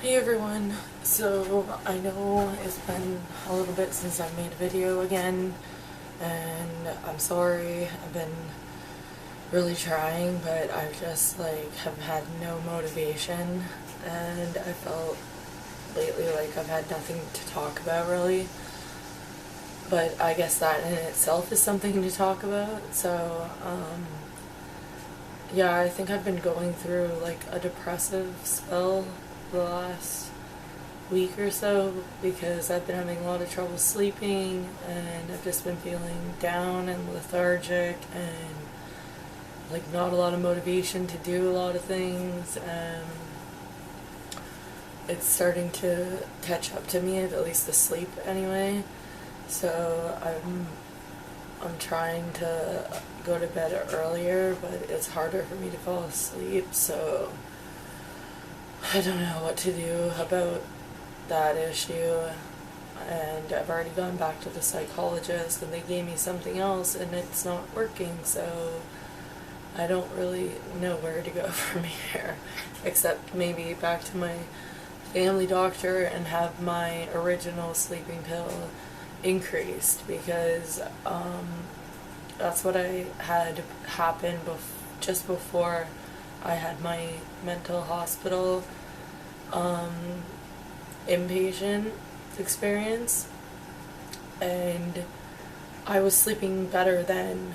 Hey everyone, so I know it's been a little bit since I made a video again, and I'm sorry. I've been really trying, but I just have had no motivation, and I felt lately like I've had nothing to talk about really, but I guess that in itself is something to talk about. So yeah, I think I've been going through like a depressive spell the last week or so because I've been having a lot of trouble sleeping, and I've just been feeling down and lethargic and like not a lot of motivation to do a lot of things, and it's starting to catch up to me, at least the sleep anyway. So I'm trying to go to bed earlier, but it's harder for me to fall asleep, so I don't know what to do about that issue. And I've already gone back to the psychologist and they gave me something else and it's not working, so I don't really know where to go from here, except maybe back to my family doctor and have my original sleeping pill increased, because that's what I had happen just before I had my mental hospital inpatient experience, and I was sleeping better then.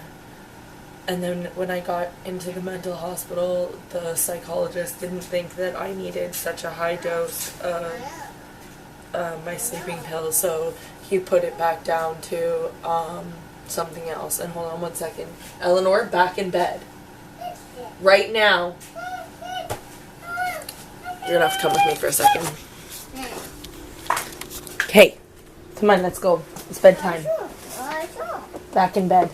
And then when I got into the mental hospital, the psychologist didn't think that I needed such a high dose of my sleeping pill, so he put it back down to something else. And hold on one second. Eleanor, back in bed. Right now. You're gonna have to come with me for a second. Okay. Come on, let's go. It's bedtime. Back in bed.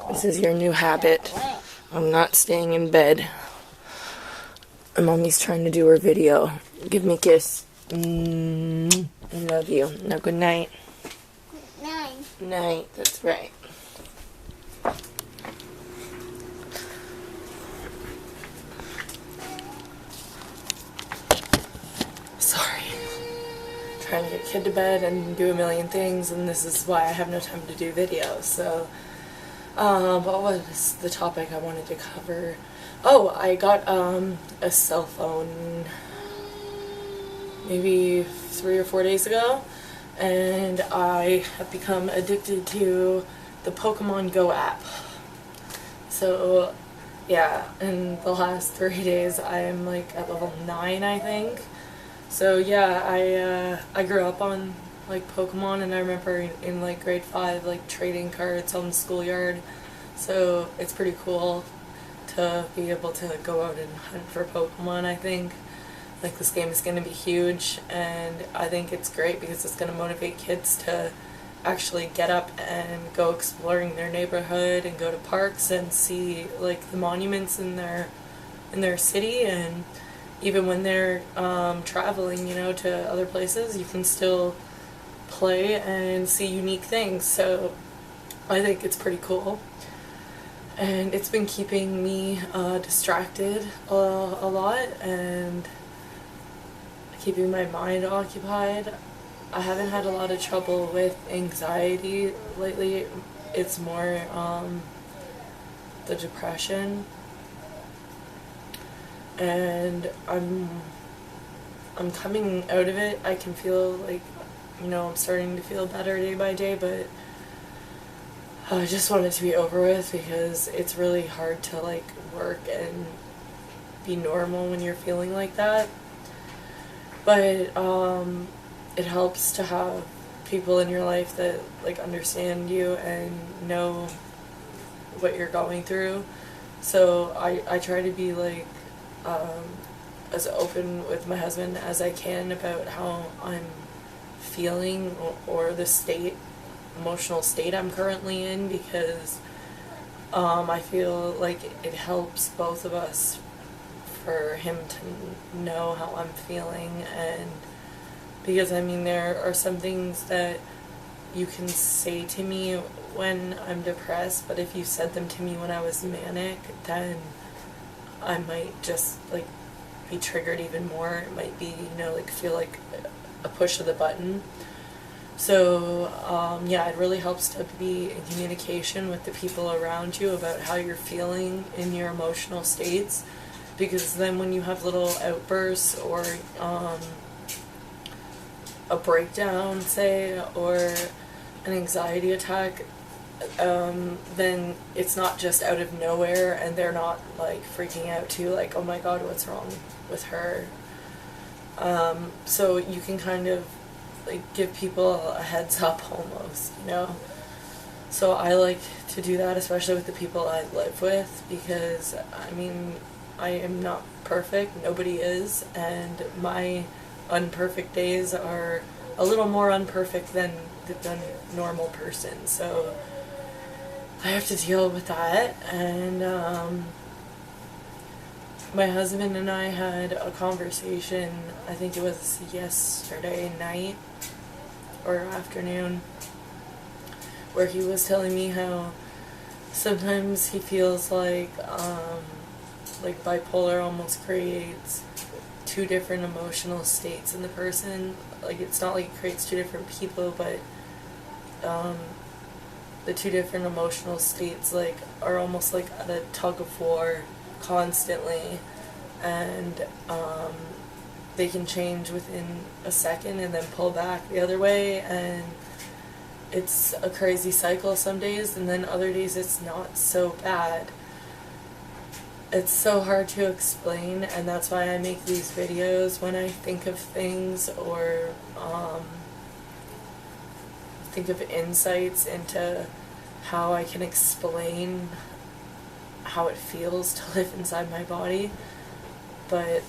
This is your new habit. I'm not staying in bed. And Mommy's trying to do her video. Give me a kiss. I love you. Now good night. Night. Night, that's right. Sorry. Trying to get kid to bed and do a million things, and this is why I have no time to do videos. So, what was the topic I wanted to cover? Oh, I got a cell phone maybe 3 or 4 days ago, and I have become addicted to the Pokemon Go app. So yeah, in the last 3 days I'm like at level 9, I think. So yeah, I grew up on like Pokemon, and I remember in like grade 5 like trading cards on the schoolyard. So it's pretty cool to be able to go out and hunt for Pokemon. I think like this game is going to be huge, and I think it's great because it's going to motivate kids to actually get up and go exploring their neighborhood and go to parks and see like the monuments in their city. And even when they're traveling, you know, to other places, you can still play and see unique things. So I think it's pretty cool. And it's been keeping me distracted a lot and keeping my mind occupied. I haven't had a lot of trouble with anxiety lately. It's more the depression. And I'm coming out of it. I can feel like, you know, I'm starting to feel better day by day, but I just want it to be over with because it's really hard to like work and be normal when you're feeling like that. But it helps to have people in your life that like understand you and know what you're going through. So I try to be like as open with my husband as I can about how I'm feeling or the emotional state I'm currently in, because I feel like it helps both of us for him to know how I'm feeling. And because I mean there are some things that you can say to me when I'm depressed, but if you said them to me when I was manic, then I might just like be triggered even more. It might be, like feel like a push of the button. So yeah, it really helps to be in communication with the people around you about how you're feeling in your emotional states, because then when you have little outbursts or a breakdown, say, or an anxiety attack, then it's not just out of nowhere and they're not like freaking out too, like, oh my god, what's wrong with her. So you can kind of like give people a heads up almost, So I like to do that, especially with the people I live with, because I mean, I am not perfect, nobody is, and my unperfect days are a little more unperfect than the normal person, so I have to deal with that. And my husband and I had a conversation, I think it was yesterday night or afternoon, where he was telling me how sometimes he feels like bipolar almost creates two different emotional states in the person. Like, it's not like it creates two different people, but the two different emotional states like are almost like at a tug of war constantly, and they can change within a second and then pull back the other way, and it's a crazy cycle some days, and then other days it's not so bad. It's so hard to explain, and that's why I make these videos when I think of things or think of insights into how I can explain how it feels to live inside my body. But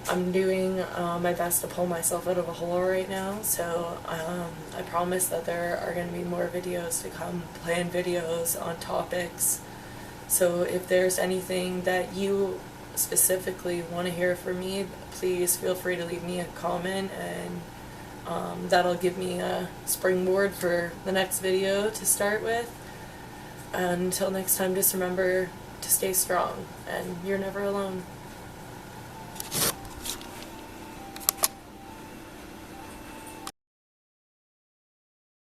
I'm doing my best to pull myself out of a hole right now, so I promise that there are going to be more videos to come, planned videos on topics. So if there's anything that you specifically want to hear from me, please feel free to leave me a comment, and that'll give me a springboard for the next video to start with. Until next time, just remember to stay strong, and you're never alone.